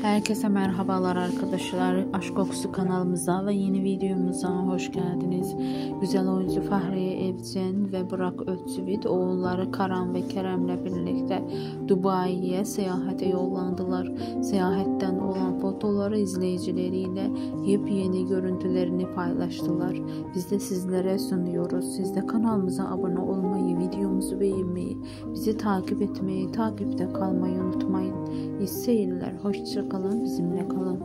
Herkese merhabalar arkadaşlar. Aşk Kokusu kanalımıza ve yeni videomuza hoş geldiniz. Güzel oyuncu Fahriye Evcen ve Burak Özçivit oğulları Karan ve Kerem'le birlikte Dubai'ye seyahate yollandılar. Seyahatten olan fotoları izleyicileriyle yepyeni görüntülerini paylaştılar. Biz de sizlere sunuyoruz. Siz de kanalımıza abone olmayı, videomuzu beğenmeyi, bizi takip etmeyi, takipte kalmayı unutmayın. İyi seyirler. Hoşça kalın, bizimle kalın.